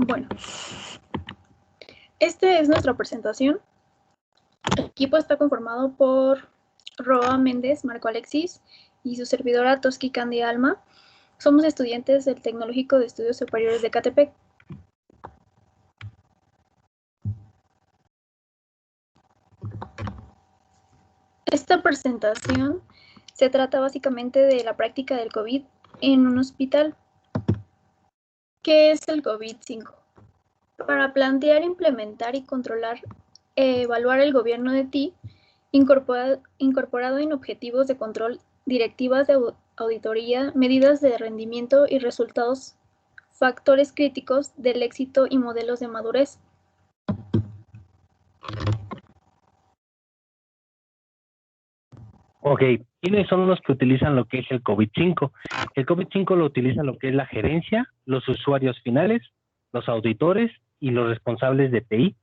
Bueno, esta es nuestra presentación. El equipo está conformado por Roa Méndez, Marco Alexis y su servidora Toski Candy Alma. Somos estudiantes del Tecnológico de Estudios Superiores de Ecatepec. Esta presentación se trata básicamente de la práctica del COVID en un hospital. ¿Qué es el COVID-5? Para plantear, implementar y controlar, evaluar el gobierno de TI, incorporado en objetivos de control, directivas de auditoría, medidas de rendimiento y resultados, factores críticos del éxito y modelos de madurez. Ok, ¿quiénes son los que utilizan lo que es el COVID-5? El COVID-5 lo utiliza lo que es la gerencia, los usuarios finales, los auditores y los responsables de TI.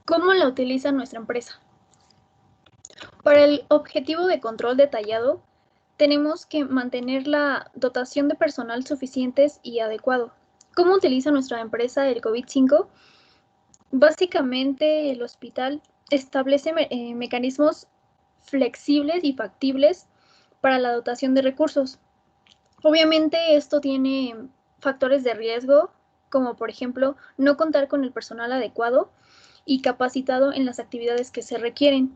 ¿Cómo la utiliza nuestra empresa? Para el objetivo de control detallado, tenemos que mantener la dotación de personal suficientes y adecuado. ¿Cómo utiliza nuestra empresa el COVID-5? Básicamente, el hospital establece mecanismos flexibles y factibles para la dotación de recursos. Obviamente, esto tiene factores de riesgo, como por ejemplo, no contar con el personal adecuado y capacitado en las actividades que se requieren.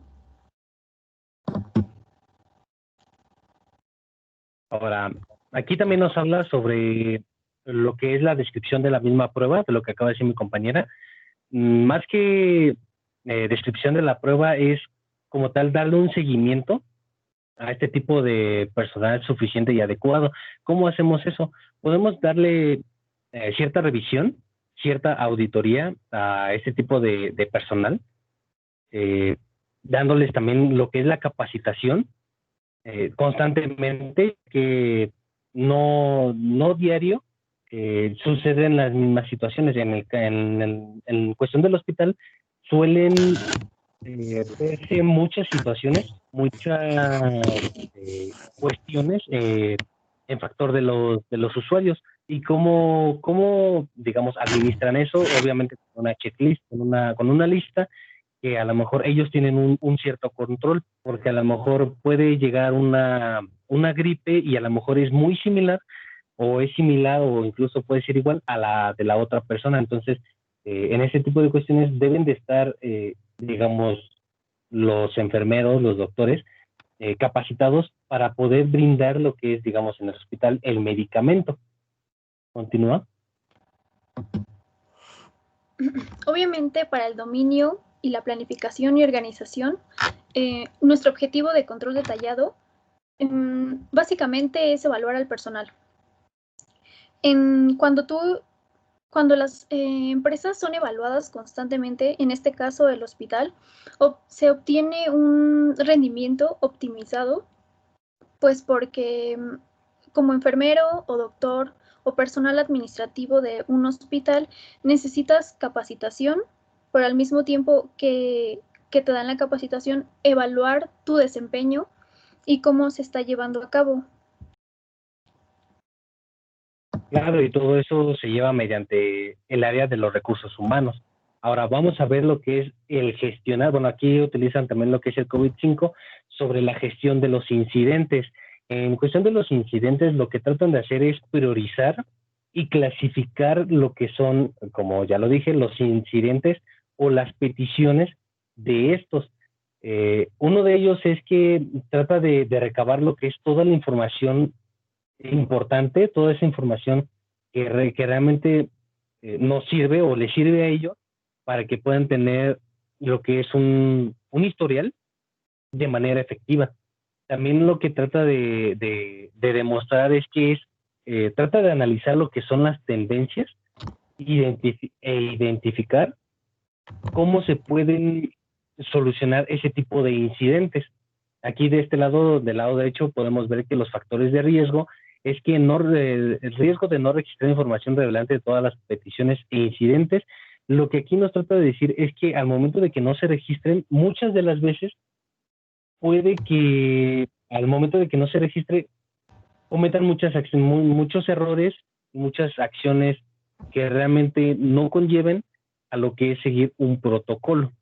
Ahora, aquí también nos habla sobre lo que es la descripción de la misma prueba, de lo que acaba de decir mi compañera. Más que descripción de la prueba, es como tal darle un seguimiento a este tipo de personal suficiente y adecuado. ¿Cómo hacemos eso? Podemos darle cierta revisión, cierta auditoría a este tipo de personal, dándoles también lo que es la capacitación constantemente, que no diario suceden las mismas situaciones. En cuestión del hospital suelen verse muchas situaciones, muchas cuestiones en factor de los usuarios, y cómo, digamos, administran eso, obviamente con una checklist, con una lista, que a lo mejor ellos tienen un cierto control, porque a lo mejor puede llegar una gripe y a lo mejor es muy similar, o es similar, o incluso puede ser igual a la de la otra persona. Entonces, en ese tipo de cuestiones deben de estar, digamos, los enfermeros, los doctores, capacitados para poder brindar lo que es, digamos, en el hospital, el medicamento. ¿Continúa? Obviamente, para el dominio y la planificación y organización, nuestro objetivo de control detallado básicamente es evaluar al personal. Cuando las empresas son evaluadas constantemente, en este caso el hospital, se obtiene un rendimiento optimizado, pues porque como enfermero o doctor o personal administrativo de un hospital necesitas capacitación, pero al mismo tiempo que te dan la capacitación, evaluar tu desempeño y cómo se está llevando a cabo. Claro, y todo eso se lleva mediante el área de los recursos humanos. Ahora vamos a ver lo que es el gestionar. Bueno, aquí utilizan también lo que es el COVID-5 sobre la gestión de los incidentes. En cuestión de los incidentes, lo que tratan de hacer es priorizar y clasificar lo que son, como ya lo dije, los incidentes o las peticiones de estos. Uno de ellos es que trata de recabar lo que es toda la información importante, toda esa información que realmente nos sirve o les sirve a ellos, para que puedan tener lo que es un historial de manera efectiva. También lo que trata de demostrar es que trata de analizar lo que son las tendencias e identificar cómo se pueden solucionar ese tipo de incidentes. Aquí de este lado, del lado derecho, podemos ver que los factores de riesgo es que el riesgo de no registrar información relevante de todas las peticiones e incidentes. Lo que aquí nos trata de decir es que al momento de que no se registren, muchas de las veces puede que al momento de que no se registre cometan muchos errores, muchas acciones que realmente no conlleven a lo que es seguir un protocolo.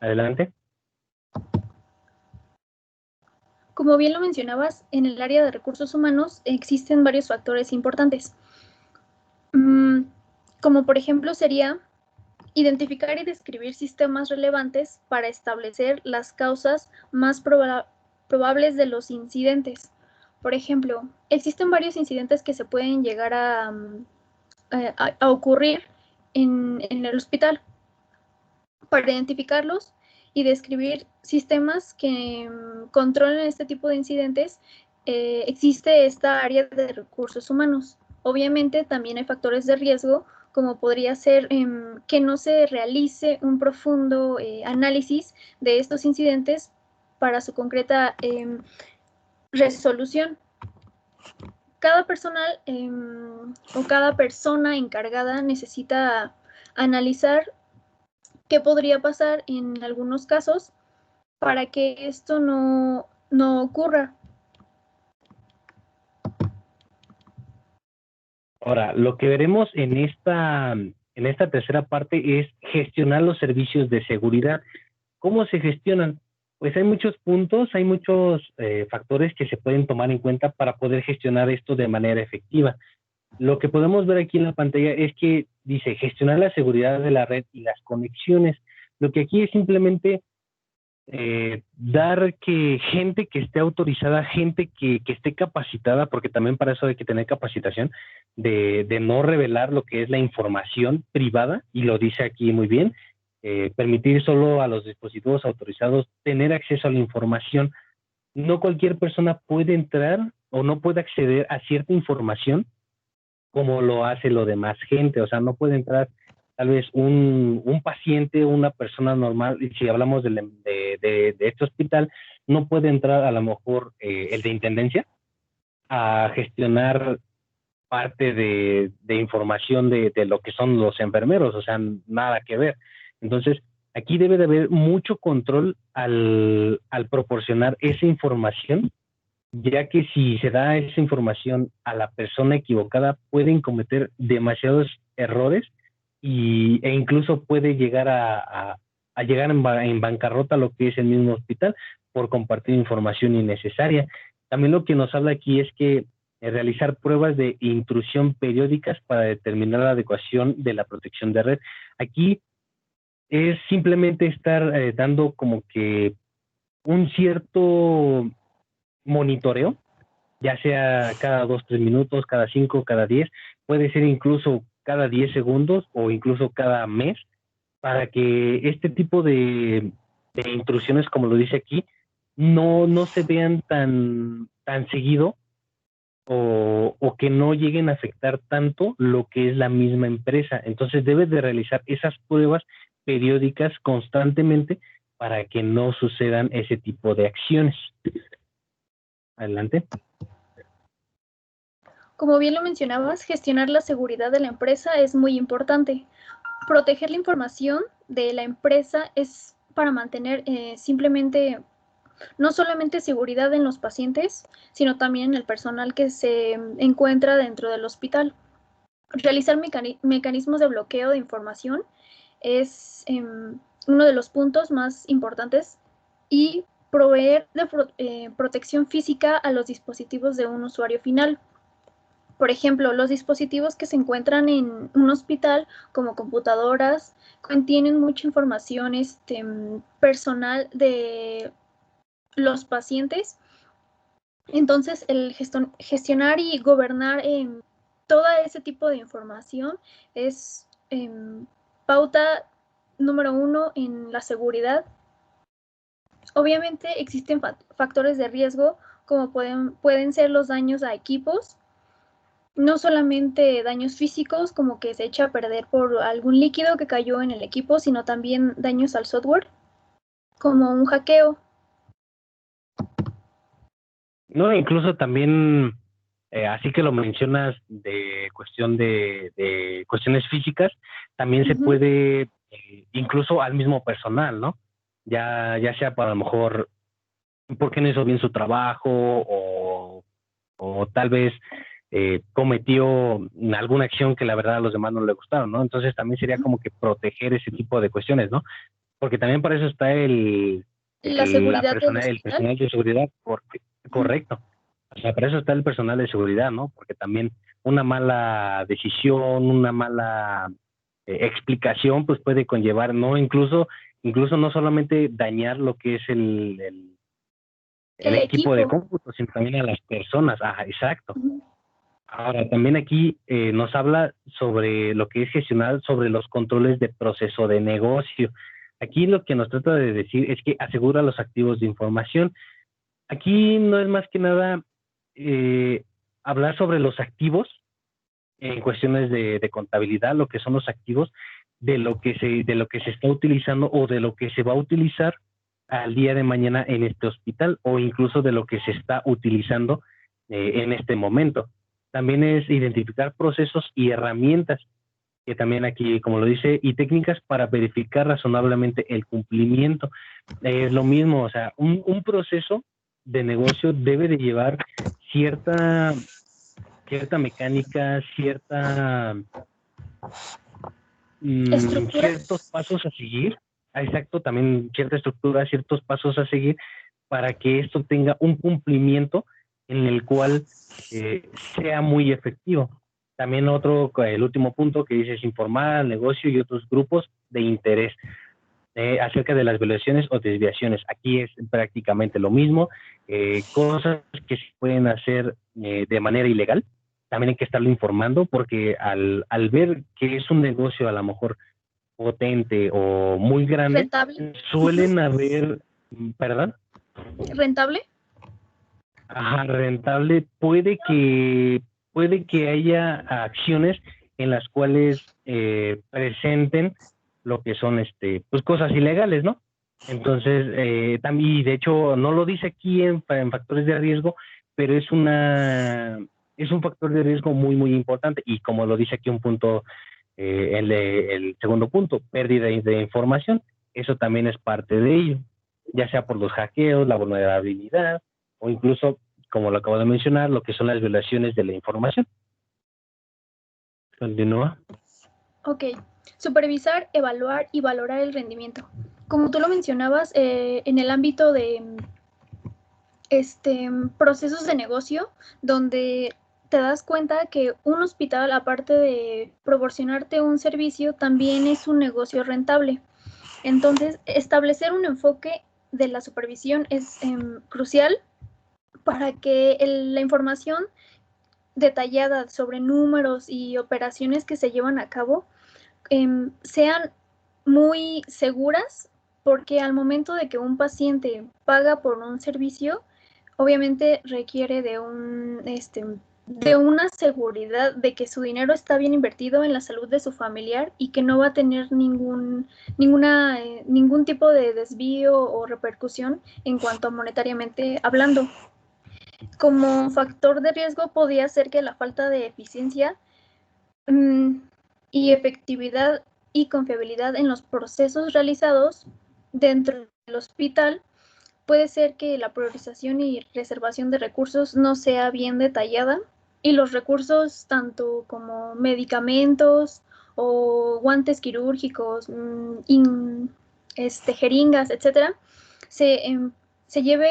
Adelante. Como bien lo mencionabas, en el área de recursos humanos existen varios factores importantes, como por ejemplo sería identificar y describir sistemas relevantes para establecer las causas más probables de los incidentes. Por ejemplo, existen varios incidentes que se pueden llegar a ocurrir en el hospital. Para identificarlos y describir sistemas que controlen este tipo de incidentes, existe esta área de recursos humanos. Obviamente también hay factores de riesgo, como podría ser que no se realice un profundo análisis de estos incidentes para su concreta resolución. Cada personal o cada persona encargada necesita analizar qué podría pasar en algunos casos para que esto no ocurra. Ahora, lo que veremos en esta tercera parte es gestionar los servicios de seguridad. ¿Cómo se gestionan? Pues hay muchos puntos, hay muchos factores que se pueden tomar en cuenta para poder gestionar esto de manera efectiva. Lo que podemos ver aquí en la pantalla es que dice gestionar la seguridad de la red y las conexiones. Lo que aquí es simplemente dar que gente que esté autorizada, gente que esté capacitada, porque también para eso hay que tener capacitación, de no revelar lo que es la información privada, y lo dice aquí muy bien, permitir solo a los dispositivos autorizados tener acceso a la información. No cualquier persona puede entrar o no puede acceder a cierta información como lo hace lo demás gente, o sea, no puede entrar tal vez un paciente, una persona normal, y si hablamos de este hospital, no puede entrar a lo mejor el de intendencia a gestionar parte de información de lo que son los enfermeros, o sea, nada que ver. Entonces, aquí debe de haber mucho control al proporcionar esa información, ya que si se da esa información a la persona equivocada, pueden cometer demasiados errores e incluso puede llegar a llegar en bancarrota lo que es el mismo hospital por compartir información innecesaria. También lo que nos habla aquí es que realizar pruebas de intrusión periódicas para determinar la adecuación de la protección de red. Aquí es simplemente estar dando como que un cierto monitoreo, ya sea cada 2, 3 minutos, cada 5, cada 10, puede ser incluso cada 10 segundos o incluso cada mes, para que este tipo de intrusiones, como lo dice aquí, no se vean tan seguido o que no lleguen a afectar tanto lo que es la misma empresa. Entonces debes de realizar esas pruebas periódicas constantemente para que no sucedan ese tipo de acciones. Adelante. Como bien lo mencionabas, gestionar la seguridad de la empresa es muy importante. Proteger la información de la empresa es para mantener simplemente no solamente seguridad en los pacientes, sino también en el personal que se encuentra dentro del hospital. Realizar mecanismos de bloqueo de información es uno de los puntos más importantes, y proveer de protección física a los dispositivos de un usuario final. Por ejemplo, los dispositivos que se encuentran en un hospital, como computadoras, contienen mucha información personal de los pacientes. Entonces, el gestionar y gobernar todo ese tipo de información es pauta número 1 en la seguridad. Obviamente existen factores de riesgo, como pueden ser los daños a equipos, no solamente daños físicos, como que se echa a perder por algún líquido que cayó en el equipo, sino también daños al software, como un hackeo. No, incluso también, así que lo mencionas de cuestión de cuestiones físicas, también se puede, incluso al mismo personal, ¿no? Ya sea para a lo mejor por qué no hizo bien su trabajo o tal vez cometió alguna acción que la verdad a los demás no le gustaron, ¿no? Entonces también sería como que proteger ese tipo de cuestiones, ¿no? Porque también para eso está La seguridad del el hospital. personal de seguridad, Ujú. correcto. O sea, para eso está el personal de seguridad, ¿no? Porque también una mala decisión, una mala explicación, pues puede conllevar, ¿no? Incluso no solamente dañar lo que es el El equipo de equipo. cómputo, sino también a las personas. Ajá, exacto. Ujú. Ahora, también aquí nos habla sobre lo que es gestionar sobre los controles de proceso de negocio. Aquí lo que nos trata de decir es que asegura los activos de información. Aquí no es más que nada eh, hablar sobre los activos en cuestiones de contabilidad, lo que son los activos de lo que se está utilizando o de lo que se va a utilizar al día de mañana en este hospital o incluso de lo que se está utilizando en este momento. También es identificar procesos y herramientas, que también aquí, como lo dice, y técnicas para verificar razonablemente el cumplimiento. Es lo mismo, o sea, un proceso de negocio debe de llevar cierta mecánica, Estructura. ciertos pasos a seguir, exacto, también cierta estructura, ciertos pasos a seguir para que esto tenga un cumplimiento en el cual sea muy efectivo. También el último punto que dice es informar al negocio y otros grupos de interés acerca de las violaciones o desviaciones. Aquí es prácticamente lo mismo, cosas que se pueden hacer de manera ilegal, también hay que estarlo informando porque al ver que es un negocio a lo mejor potente o muy grande, Rentable. Ujú. suelen haber, perdón, Rentable. ajá, rentable, puede que haya acciones en las cuales presenten lo que son pues cosas ilegales, ¿no? Entonces, también, y de hecho, no lo dice aquí en factores de riesgo, pero es un factor de riesgo muy, muy importante. Y como lo dice aquí un punto, el segundo punto, pérdida de información, eso también es parte de ello, ya sea por los hackeos, la vulnerabilidad, o incluso, como lo acabo de mencionar, lo que son las violaciones de la información. Continúa. Ok. Supervisar, evaluar y valorar el rendimiento. Como tú lo mencionabas, en el ámbito de procesos de negocio, donde te das cuenta que un hospital, aparte de proporcionarte un servicio, también es un negocio rentable. Entonces, establecer un enfoque de la supervisión es crucial para que la información detallada sobre números y operaciones que se llevan a cabo sean muy seguras, porque al momento de que un paciente paga por un servicio, obviamente requiere de una seguridad de que su dinero está bien invertido en la salud de su familiar y que no va a tener ningún tipo de desvío o repercusión en cuanto a monetariamente hablando. Como factor de riesgo podría ser que la falta de eficiencia mm, y efectividad y confiabilidad en los procesos realizados dentro del hospital. Puede ser que la priorización y reservación de recursos no sea bien detallada y los recursos, tanto como medicamentos o guantes quirúrgicos, jeringas, etcétera, se, se lleve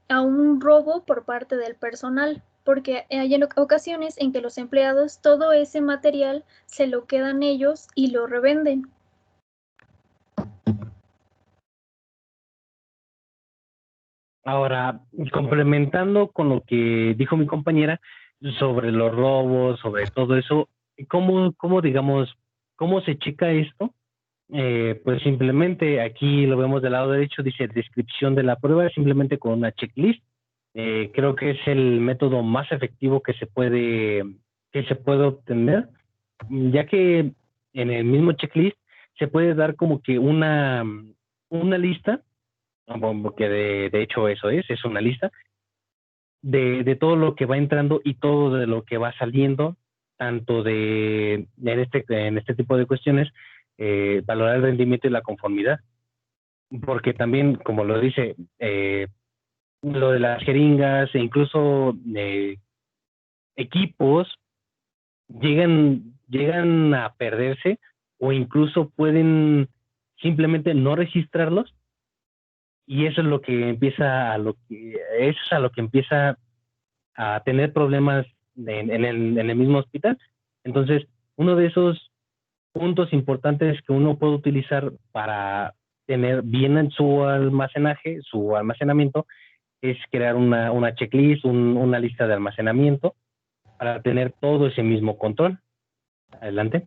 a un robo por parte del personal, porque hay ocasiones en que los empleados todo ese material se lo quedan ellos y lo revenden. Ahora, complementando con lo que dijo mi compañera sobre los robos, sobre todo eso, digamos, cómo se checa esto? Pues simplemente aquí lo vemos del lado derecho, dice descripción de la prueba, simplemente con una checklist. Creo que es el método más efectivo que se puede obtener, ya que en el mismo checklist se puede dar como que una lista, porque de hecho eso es una lista de todo lo que va entrando y todo de lo que va saliendo, tanto en este tipo de cuestiones, valorar el rendimiento y la conformidad, porque también, como lo dice, lo de las jeringas e incluso equipos llegan a perderse o incluso pueden simplemente no registrarlos, y eso es lo que empieza eso es a lo que empieza a tener problemas en el mismo hospital. Entonces, uno de esos puntos importantes que uno puede utilizar para tener bien en su almacenamiento, es crear una checklist, una lista de almacenamiento para tener todo ese mismo control. Adelante.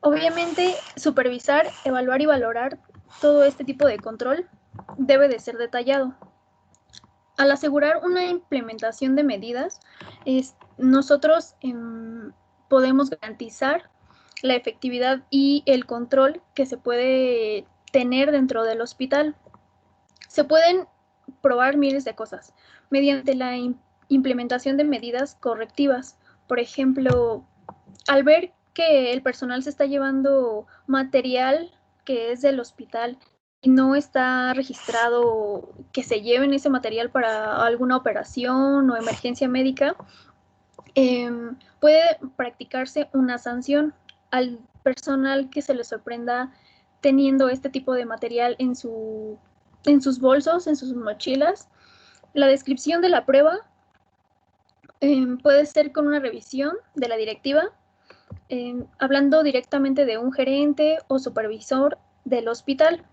Obviamente, supervisar, evaluar y valorar todo este tipo de control debe de ser detallado. Al asegurar una implementación de medidas, nosotros podemos garantizar la efectividad y el control que se puede tener dentro del hospital. Se pueden probar miles de cosas mediante la implementación de medidas correctivas. Por ejemplo, al ver que el personal se está llevando material que es del hospital y no está registrado que se lleven ese material para alguna operación o emergencia médica, puede practicarse una sanción al personal que se le sorprenda teniendo este tipo de material en sus bolsos, en sus mochilas. La descripción de la prueba puede ser con una revisión de la directiva, hablando directamente de un gerente o supervisor del hospital.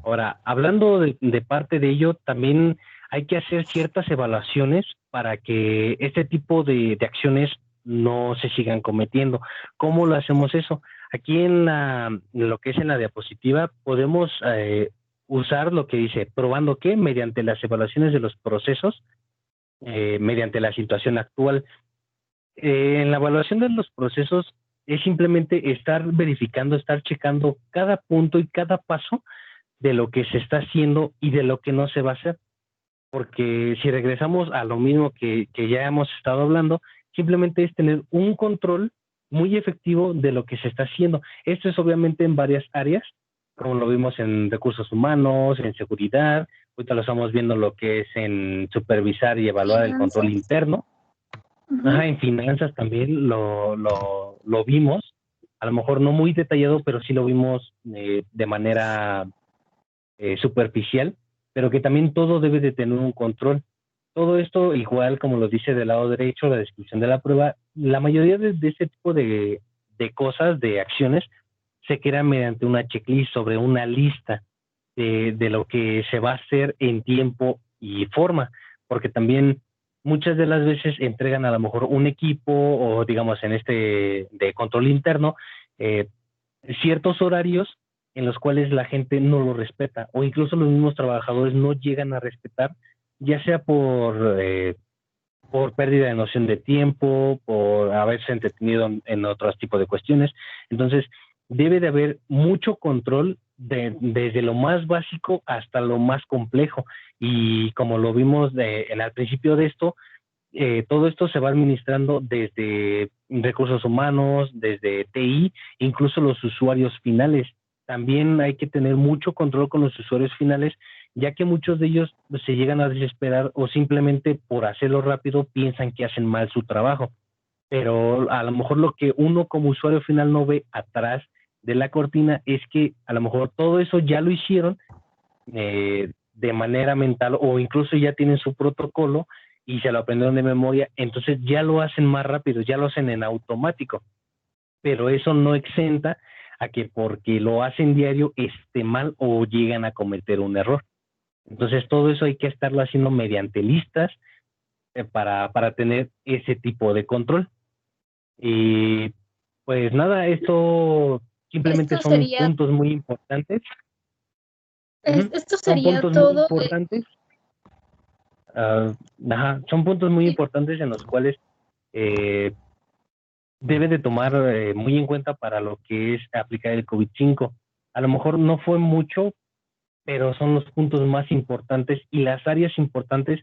Ahora, hablando de parte de ello, también hay que hacer ciertas evaluaciones para que este tipo de acciones no se sigan cometiendo. ¿Cómo lo hacemos eso? Aquí en lo que es en la diapositiva podemos usar lo que dice, probando que mediante las evaluaciones de los procesos, mediante la situación actual. En la evaluación de los procesos es simplemente estar verificando, estar checando cada punto y cada paso de lo que se está haciendo y de lo que no se va a hacer. Porque si regresamos a lo mismo que ya hemos estado hablando, simplemente es tener un control muy efectivo de lo que se está haciendo. Esto es obviamente en varias áreas, como lo vimos en recursos humanos, en seguridad, ahorita lo estamos viendo lo que es en supervisar y evaluar el control Finanzas. interno. Ajá, en finanzas también lo vimos, a lo mejor no muy detallado, pero sí lo vimos de manera superficial, pero que también todo debe de tener un control. Todo esto, igual como lo dice del lado derecho, la descripción de la prueba, la mayoría de este tipo de cosas, de acciones, se crea mediante una checklist sobre una lista de lo que se va a hacer en tiempo y forma, porque también muchas de las veces entregan a lo mejor un equipo o digamos en este de control interno, eh, ciertos horarios en los cuales la gente no lo respeta o incluso los mismos trabajadores no llegan a respetar, ya sea por pérdida de noción de tiempo, por haberse entretenido en otros tipos de cuestiones. Entonces, debe de haber mucho control desde lo más básico hasta lo más complejo. Y como lo vimos al principio de esto, todo esto se va administrando desde recursos humanos, desde TI, incluso los usuarios finales. También hay que tener mucho control con los usuarios finales, ya que muchos de ellos se llegan a desesperar o simplemente por hacerlo rápido piensan que hacen mal su trabajo. Pero a lo mejor lo que uno como usuario final no ve atrás de la cortina es que a lo mejor todo eso ya lo hicieron de manera mental o incluso ya tienen su protocolo y se lo aprendieron de memoria, entonces ya lo hacen más rápido, ya lo hacen en automático, pero eso no exenta a que porque lo hacen diario esté mal o llegan a cometer un error. Entonces todo eso hay que estarlo haciendo mediante listas para tener ese tipo de control. Y pues nada, esto simplemente Esto son sería, puntos muy importantes. Uh-huh. esto Son sería puntos muy todo. importantes. Son puntos muy importantes en los cuales debe de tomar muy en cuenta para lo que es aplicar el COVID-5. A lo mejor no fue mucho, pero son los puntos más importantes y las áreas importantes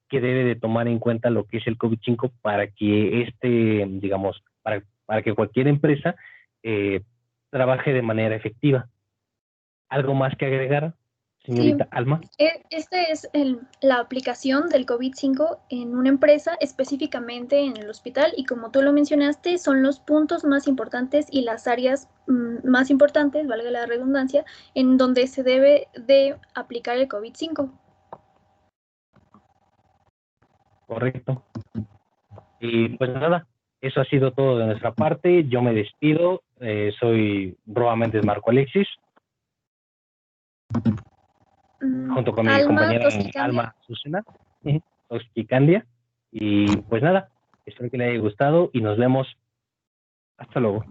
que debe de tomar en cuenta lo que es el COVID-5 para que digamos, para que cualquier empresa trabaje de manera efectiva. ¿Algo más que agregar, señorita Alma? Esta es la aplicación del COVID-5 en una empresa, específicamente en el hospital, y como tú lo mencionaste, son los puntos más importantes y las áreas más importantes, valga la redundancia, en donde se debe de aplicar el COVID-5. Correcto. Y pues nada, eso ha sido todo de nuestra parte. Yo me despido. Soy Roa Méndez Marco Alexis, junto con mi Alma compañera Alma Susana Toxicandia. Y pues nada, espero que le haya gustado y nos vemos. Hasta luego.